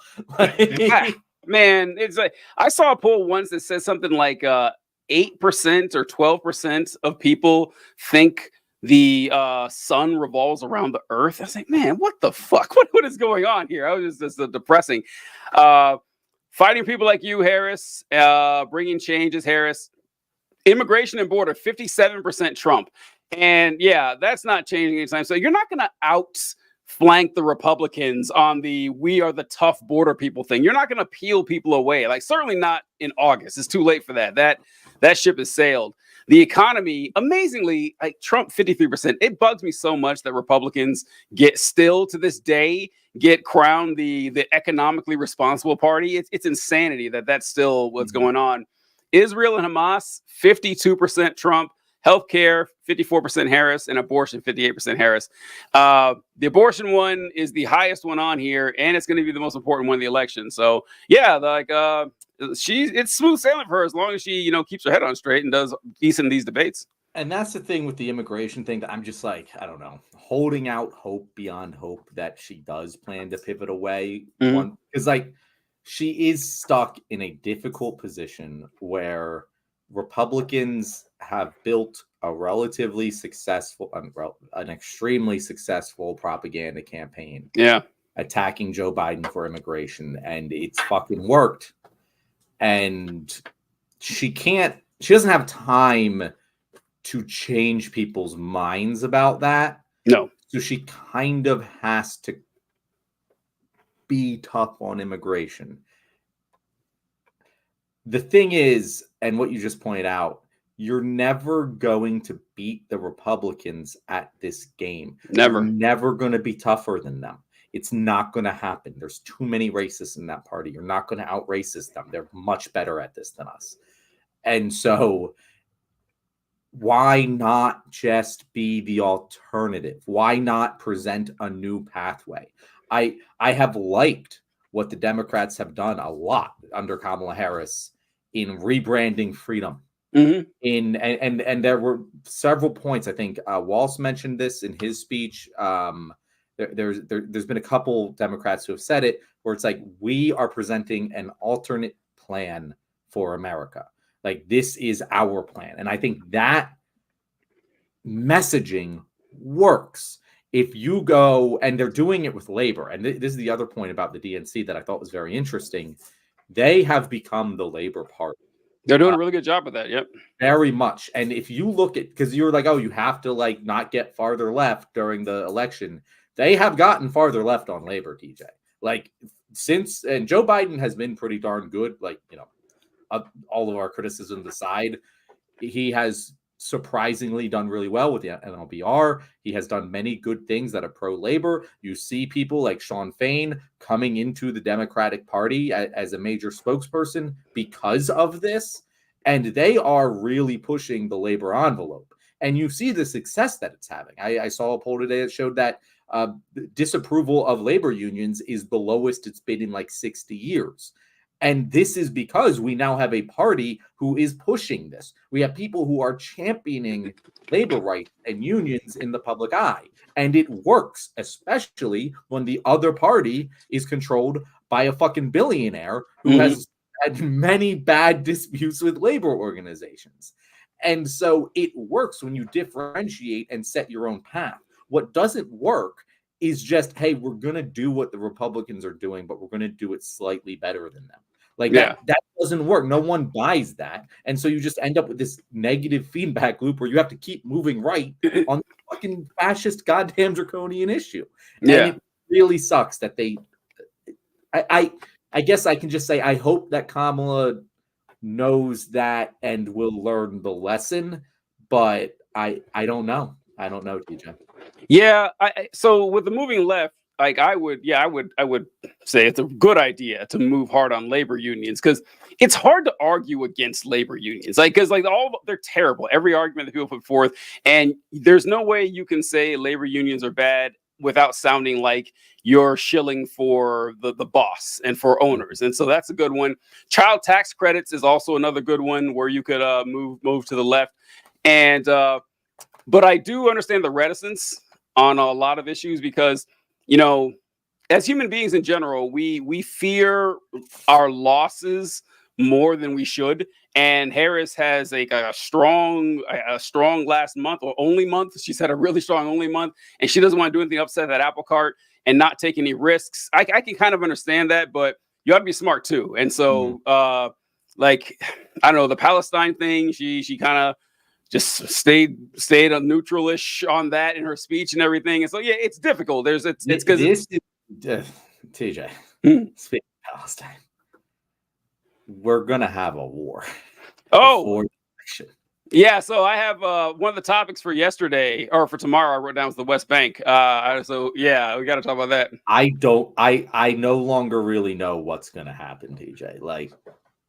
Man, it's like I saw a poll once that says something like 8% or 12% of people think the sun revolves around the earth. I was like, man, what the fuck? What is going on here? I was just depressing. Fighting people like you, Harris, bringing changes, Harris. Immigration and border, 57% Trump. And yeah, that's not changing anytime. So you're not going to outflank the Republicans on the we are the tough border people thing. You're not going to peel people away. Like, certainly not in August. It's too late for that. That ship has sailed. The economy, amazingly, like Trump, 53%. It bugs me so much that Republicans still to this day get crowned the economically responsible party. It's insanity that's still what's going on. Israel and Hamas, 52% Trump. Healthcare, 54% Harris, and abortion, 58% Harris. The abortion one is the highest one on here, and it's going to be the most important one in the election. So yeah, it's smooth sailing for her as long as she, keeps her head on straight and does decent in these debates. And that's the thing with the immigration thing that I'm just like, I don't know, holding out hope beyond hope that she does plan to pivot away. Because like she is stuck in a difficult position where Republicans have built a relatively successful, an extremely successful propaganda campaign. Yeah. Attacking Joe Biden for immigration, and it's fucking worked. And she doesn't have time to change people's minds about that. No. So she kind of has to be tough on immigration. The thing is, and what you just pointed out, you're never going to beat the Republicans at this game. Never. You're never going to be tougher than them. It's not going to happen. There's too many racists in that party. You're not going to out-racist them. They're much better at this than us. And so why not just be the alternative? Why not present a new pathway? I have liked what the Democrats have done a lot under Kamala Harris in rebranding freedom. Mm-hmm. And there were several points. I think Walsh mentioned this in his speech. There's been a couple Democrats who have said it, where it's like, we are presenting an alternate plan for America. Like, this is our plan. And I think that messaging works. If you go, and they're doing it with labor, and this is the other point about the DNC that I thought was very interesting. They have become the Labor Party. They're doing a really good job with that. Yep. Very much. And if you look at, because you're like, oh, you have to like not get farther left during the election. They have gotten farther left on labor, TJ. Like and Joe Biden has been pretty darn good. Like, all of our criticism aside, he has surprisingly done really well with the NLBR. He has done many good things that are pro-labor. You see people like Sean Fain coming into the Democratic Party as a major spokesperson because of this. And they are really pushing the labor envelope. And you see the success that it's having. I saw a poll today that showed that disapproval of labor unions is the lowest it's been in like 60 years. And this is because we now have a party who is pushing this. We have people who are championing labor rights and unions in the public eye. And it works, especially when the other party is controlled by a fucking billionaire who has had many bad disputes with labor organizations. And so it works when you differentiate and set your own path. What doesn't work is just, hey, we're going to do what the Republicans are doing, but we're going to do it slightly better than them. Like that doesn't work. No one buys that. And so you just end up with this negative feedback loop where you have to keep moving right on the fucking fascist goddamn draconian issue. Yeah. And it really sucks that I guess I can just say I hope that Kamala knows that and will learn the lesson, but I don't know. I don't know, TJ. Yeah. So with the moving left, like I would say it's a good idea to move hard on labor unions, because it's hard to argue against labor unions. Like, because like they're terrible. Every argument that people put forth, and there's no way you can say labor unions are bad without sounding like you're shilling for the boss and for owners. And so that's a good one. Child tax credits is also another good one where you could move to the left. And but I do understand the reticence on a lot of issues, because, you know, as human beings in general, we fear our losses more than we should. And Harris has a strong last month, or only month. She's had a really strong only month, and she doesn't want to do anything upset that apple cart and not take any risks. I can kind of understand that, but you ought to be smart too. And so, like, I don't know, the Palestine thing, she kind of just stayed a neutralish on that in her speech and everything. And so, yeah, it's difficult. It's because TJ, speaking of Palestine, we're gonna have a war. Yeah. So I have one of the topics for yesterday, or for tomorrow, I wrote down was the West Bank. So yeah, we got to talk about that. I no longer really know what's gonna happen, TJ. Like,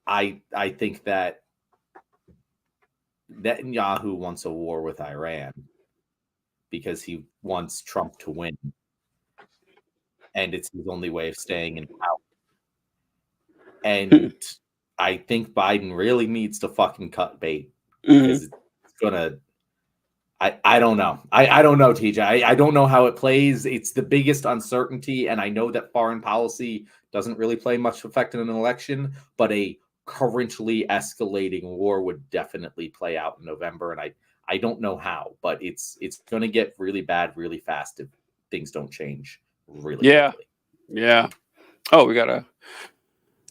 I think that Netanyahu wants a war with Iran because he wants Trump to win, and it's his only way of staying in power. And I think Biden really needs to fucking cut bait, because it's gonna. I don't know. I don't know, TJ. I don't know how it plays. It's the biggest uncertainty, and I know that foreign policy doesn't really play much effect in an election, but a currently escalating war would definitely play out in November, and I don't know how, but it's going to get really bad really fast if things don't change really quickly. Yeah. Oh, we gotta.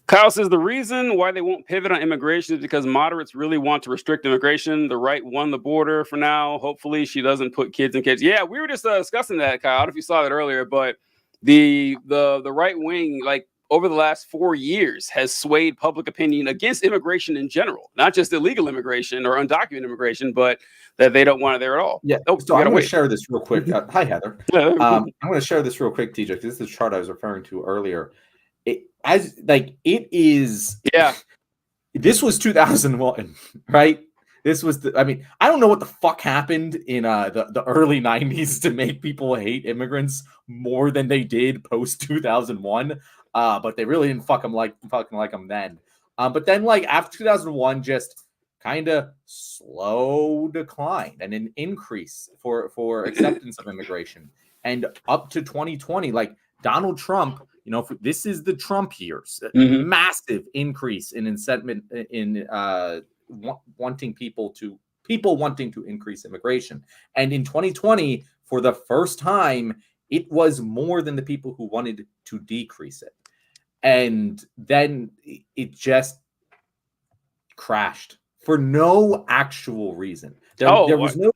Kyle says the reason why they won't pivot on immigration is because moderates really want to restrict immigration. The right won the border for now. Hopefully she doesn't put kids in cages. Yeah, we were just discussing that, Kyle. I don't know if you saw that earlier, but the right wing, like, over the last 4 years, has swayed public opinion against immigration in general, not just illegal immigration or undocumented immigration, but that they don't want it there at all. Yeah. So I'm going to share this real quick. Hi, Heather. I'm going to share this real quick, TJ, because this is the chart I was referring to earlier. This was 2001, right? This was I don't know what the fuck happened in the early 90s to make people hate immigrants more than they did post 2001. But they really didn't fucking like them then. But then, like, after 2001, just kind of slow decline and an increase for acceptance of immigration, and up to 2020, like Donald Trump. You know, this is the Trump years. Massive increase in incentive in wanting people wanting to increase immigration. And in 2020, for the first time, it was more than the people who wanted to decrease it. And then it just crashed for no actual reason. There was no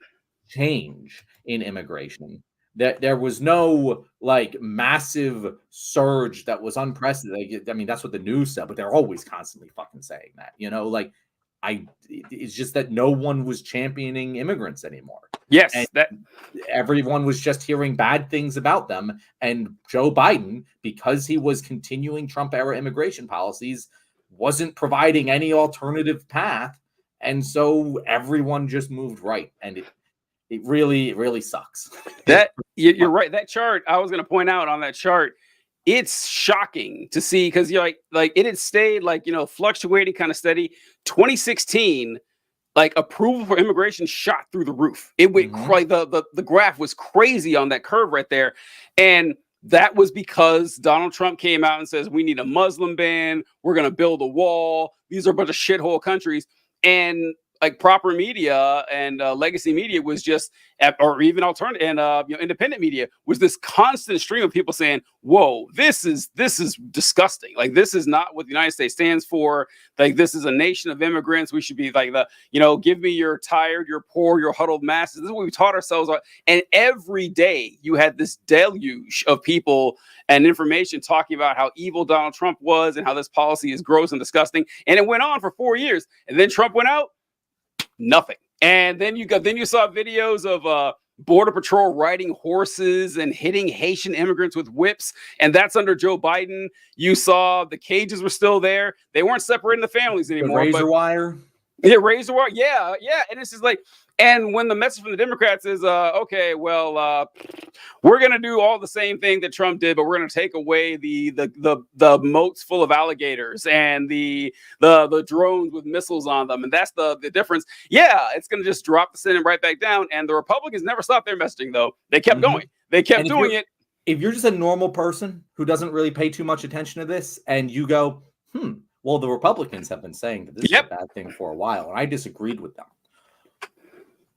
change in immigration. There was no, like, massive surge that was unprecedented. I mean, that's what the news said, but they're always constantly fucking saying that, you know, like, it's just that no one was championing immigrants anymore. Yes. And everyone was just hearing bad things about them. And Joe Biden, because he was continuing Trump era immigration policies, wasn't providing any alternative path. And so everyone just moved right, and it really sucks. That you're right. That chart I was going to point out on that chart, it's shocking to see because you're like it had stayed like fluctuating kind of steady. 2016, like approval for immigration shot through the roof. It went the graph was crazy on that curve right there, and that was because Donald Trump came out and says we need a Muslim ban. We're going to build a wall. These are a bunch of shithole countries, and like proper media and legacy media was just, or even alternative and independent media was this constant stream of people saying, "Whoa, this is disgusting. Like this is not what the United States stands for. Like this is a nation of immigrants. We should be like give me your tired, your poor, your huddled masses." This is what we taught ourselves. And every day you had this deluge of people and information talking about how evil Donald Trump was and how this policy is gross and disgusting. And it went on for 4 years, and then Trump went out. Nothing. And then you saw videos of Border Patrol riding horses and hitting Haitian immigrants with whips. And that's under Joe Biden. You saw the cages were still there. They weren't separating the families anymore. The razor wire. Yeah, razor wire. Yeah. And it's just like, and when the message from the Democrats is, okay, well, we're going to do all the same thing that Trump did, but we're going to take away the moats full of alligators and the drones with missiles on them. And that's the difference. Yeah, it's going to just drop the Senate right back down. And the Republicans never stopped their messaging, though. They kept going. They kept doing it. If you're just a normal person who doesn't really pay too much attention to this and you go, well, the Republicans have been saying that this is a bad thing for a while, and I disagreed with them.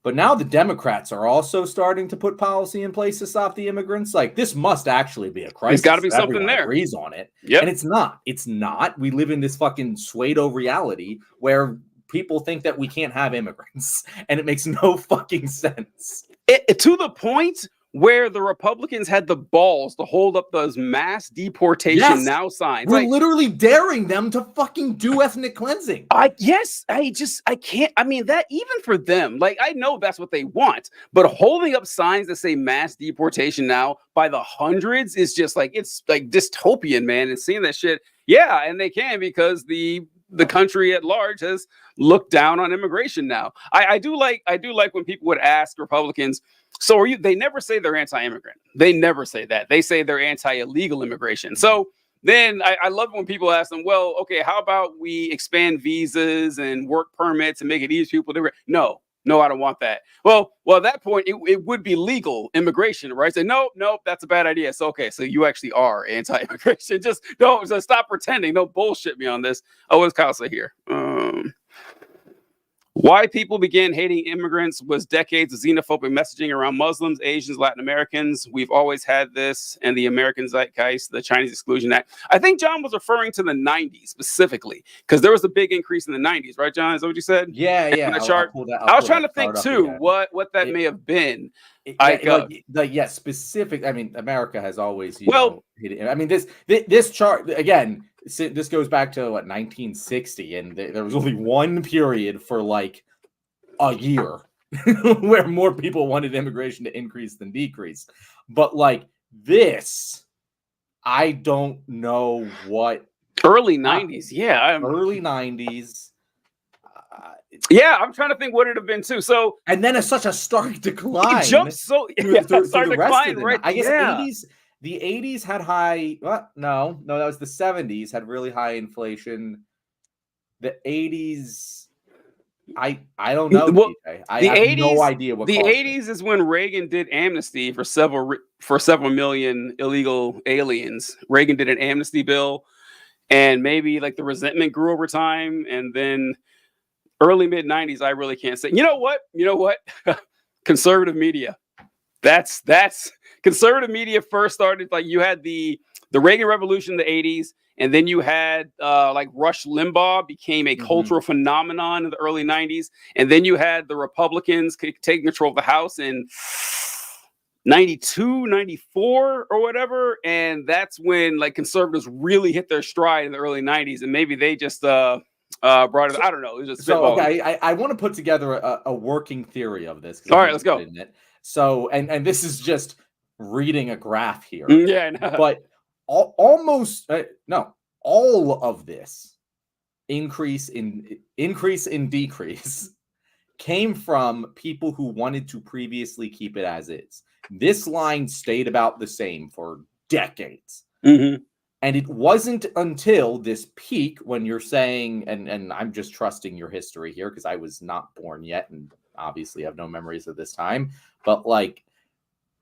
But now the Democrats are also starting to put policy in place to stop the immigrants. Like, this must actually be a crisis. There's got to be something Everyone there. Agrees on it. Yep. And it's not. It's not. We live in this fucking pseudo reality where people think that we can't have immigrants, and it makes no fucking sense. To the point where the Republicans had the balls to hold up those mass deportation now signs. We're literally daring them to fucking do ethnic cleansing. I can't. I mean, that even for them, like, I know that's what they want, but holding up signs that say mass deportation now by the hundreds is just like, it's like dystopian, man. And seeing that shit. Yeah. And they can, because the country at large has looked down on immigration now. I do like when people would ask Republicans, so are you? They never say they're anti-immigrant. They never say that. They say they're anti-illegal immigration. So then I love when people ask them, well, okay, how about we expand visas and work permits and make it easy for people to? No, I don't want that. Well, at that point, it would be legal immigration, right? Say, nope, that's a bad idea. So, okay, so you actually are anti-immigration. Just stop pretending. Don't bullshit me on this. Oh, what does Kyle say here? Why people began hating immigrants was decades of xenophobic messaging around Muslims, Asians, Latin Americans. We've always had this, and the American zeitgeist, the Chinese Exclusion Act. I think John was referring to the 90s specifically, because there was a big increase in the 90s, right, John? Is that what you said? Yeah. The chart. I was trying to think too what that may have been. Specific. I mean, America has always hit it. I mean, this chart again. This goes back to 1960, and there was only one period for like a year where more people wanted immigration to increase than decrease. But like this, I don't know what early 90s. Early 90s. I'm trying to think what it'd have been too. So, and then it's such a stark decline. It jumped so through stark the decline, rest right? I guess 80s. The 80s had high. No, that was the 70s had really high inflation. The 80s, I don't know. Well, I have no idea what. The 80s is when Reagan did amnesty for several million illegal aliens. Reagan did an amnesty bill, and maybe like the resentment grew over time, and then early mid 90s. I really can't say. You know what? Conservative media. That's conservative media first started. Like, you had the Reagan Revolution in the 80s, and then you had like Rush Limbaugh became a cultural phenomenon in the early 90s, and then you had the Republicans taking control of the House in 92, 94 or whatever, and that's when like conservatives really hit their stride in the early 90s, and maybe they just brought it. I don't know. It was just I want to put together a working theory of this. All right, let's go. So, and this is just reading a graph here. Yeah, no. But all of this increase in decrease came from people who wanted to previously keep it as is. This line stayed about the same for decades. Mm-hmm. And it wasn't until this peak when you're saying, and I'm just trusting your history here because I was not born yet and obviously have no memories of this time, but like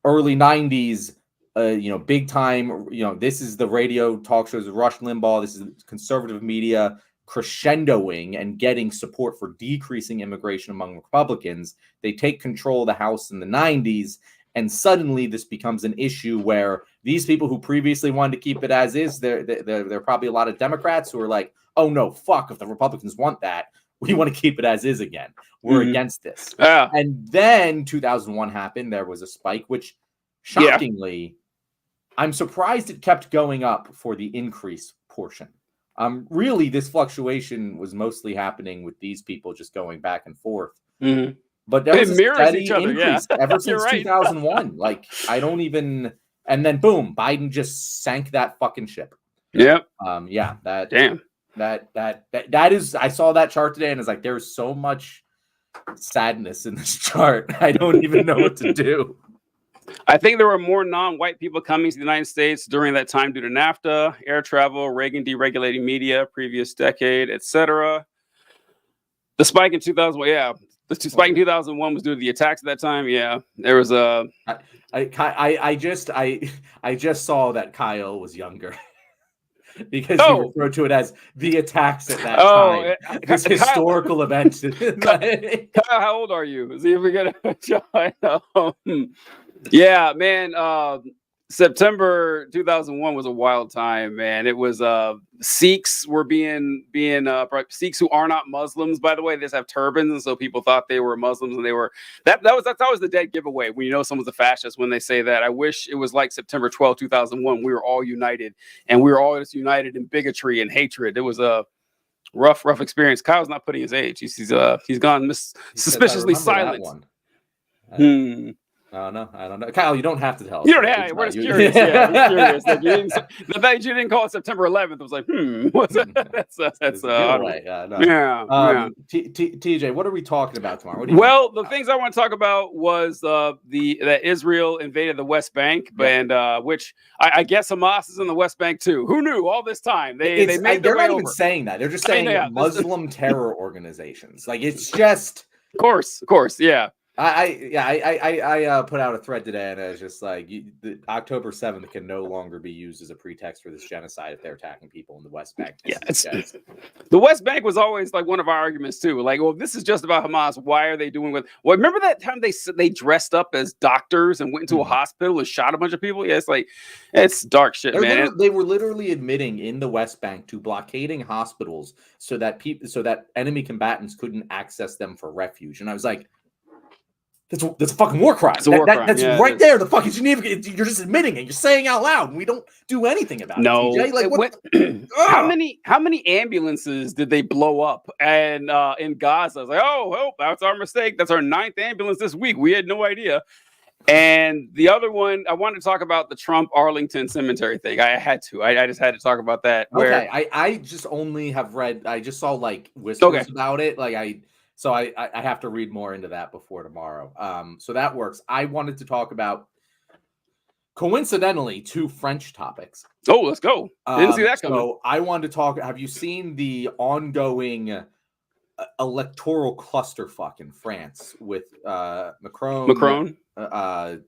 early 90s, big time, this is the radio talk shows of Rush Limbaugh. This is conservative media crescendoing and getting support for decreasing immigration among Republicans. They take control of the House in the 90s. And suddenly this becomes an issue where these people who previously wanted to keep it as is, there are probably a lot of Democrats who are like, oh, no, fuck, if the Republicans want that, we want to keep it as is again. We're against this. Yeah. And then 2001 happened. There was a spike, which shockingly, I'm surprised it kept going up for the increase portion. Really, this fluctuation was mostly happening with these people just going back and forth. Mm-hmm. But there was a steady each other, increase ever since right. 2001. Like, I don't even... And then, boom, Biden just sank that fucking ship. Yep. Damn. That is... I saw that chart today, and it's like, there's so much sadness in this chart. I don't even know what to do. I think there were more non-white people coming to the United States during that time due to NAFTA, air travel, Reagan deregulating media, previous decade, etc. The spike in 2001, the spike in 2001 was due to the attacks at that time. Yeah, there was a. I just saw that Kyle was younger because he referred to it as the attacks at that time. This historical event. Kyle, how old are you? See if we get a child. Yeah, man. September 2001 was a wild time, man. It was Sikhs were being Sikhs who are not Muslims, by the way. They just have turbans, and so people thought they were Muslims, and they were that was the dead giveaway when you know someone's a fascist when they say that. I wish it was like September 12, 2001. We were all united, and we were all just united in bigotry and hatred. It was a rough experience. Kyle's not putting his age. He's gone suspiciously silent. I don't know. Kyle, you don't have to tell us. You don't have. We're just curious. Yeah, we're curious. Like, the fact you didn't call it September 11th, I was like, what's that? That's giveaway. Yeah. TJ, what are we talking about tomorrow? The things I want to talk about was that Israel invaded the West Bank, and which I guess Hamas is in the West Bank too. Who knew all this time? They're not even saying that. They're just saying Muslim terror organizations. Like, it's just, of course, yeah. I put out a thread today, and I was just like, October 7th can no longer be used as a pretext for this genocide if they're attacking people in the West Bank. The West Bank was always like one of our arguments too. Like, well, this is just about Hamas. Why are they doing with? Well, remember that time they dressed up as doctors and went into a hospital and shot a bunch of people? Yeah, it's dark shit, man. They were literally admitting in the West Bank to blockading hospitals so that enemy combatants couldn't access them for refuge. And I was like, That's a fucking war crime. That's right there. The fucking significant. You're just admitting it. You're saying out loud, and we don't do anything about it. TJ. Like, what? How many ambulances did they blow up? And in Gaza, I was like, oh, that's our mistake. That's our 9th ambulance this week. We had no idea. And the other one, I wanted to talk about the Trump Arlington Cemetery thing. I had to. I just had to talk about that. Okay. I just only have read. I just saw like whispers about it. So I have to read more into that before tomorrow. So that works. I wanted to talk about, coincidentally, 2 French topics. Oh, let's go. Didn't see that coming. So I wanted to talk. Have you seen the ongoing electoral clusterfuck in France with Macron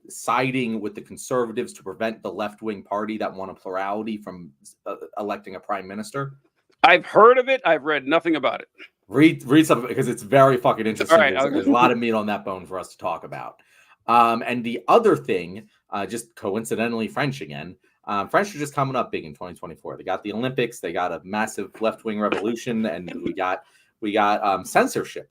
siding with the Conservatives to prevent the left-wing party that won a plurality from electing a prime minister? I've heard of it. I've read nothing about it. Read something because it's very fucking interesting. Right, there's a lot of meat on that bone for us to talk about. And the other thing, just coincidentally French again, French are just coming up big in 2024. They got the Olympics, they got a massive left-wing revolution, and we got censorship.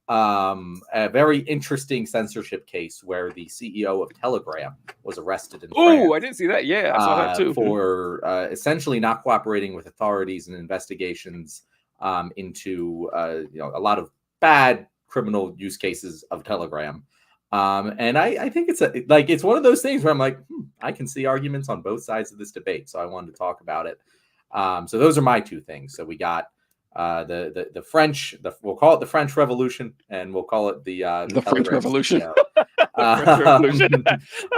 A very interesting censorship case where the CEO of Telegram was arrested in France. Oh, I didn't see that. Yeah, I saw that too. For essentially not cooperating with authorities and investigations into a lot of bad criminal use cases of Telegram. And I think it's one of those things where I'm like, I can see arguments on both sides of this debate. So I wanted to talk about it. So those are my 2 things. So we got the French. We'll call it the French Revolution, and we'll call it the French Revolution. French Revolution.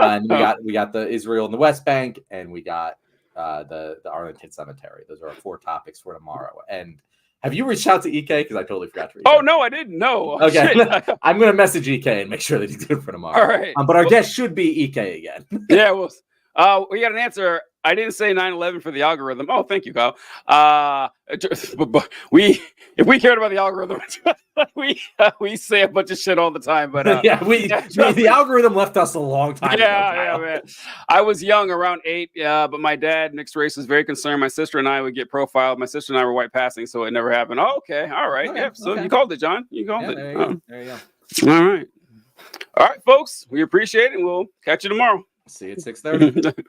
And we got the Israel and the West Bank, and we got the Arlington Cemetery. Those are our 4 topics for tomorrow. And have you reached out to EK? Because I totally forgot to reach out. No, I didn't know. Okay. I'm going to message EK and make sure that he's good for tomorrow. All right. But our guest should be EK again. Yeah, well, we got an answer. I didn't say 9/11 for the algorithm. Oh, thank you, Kyle. If we cared about the algorithm, we say a bunch of shit all the time. But the algorithm left us a long time ago. Yeah, man. I was young, around 8. But my dad, mixed race, was very concerned. My sister and I would get profiled. My sister and I were white passing, so it never happened. Oh, okay, all right. Okay, so you called it, John. You called it. There you go. All right, folks. We appreciate it, and we'll catch you tomorrow. See you at 6:30.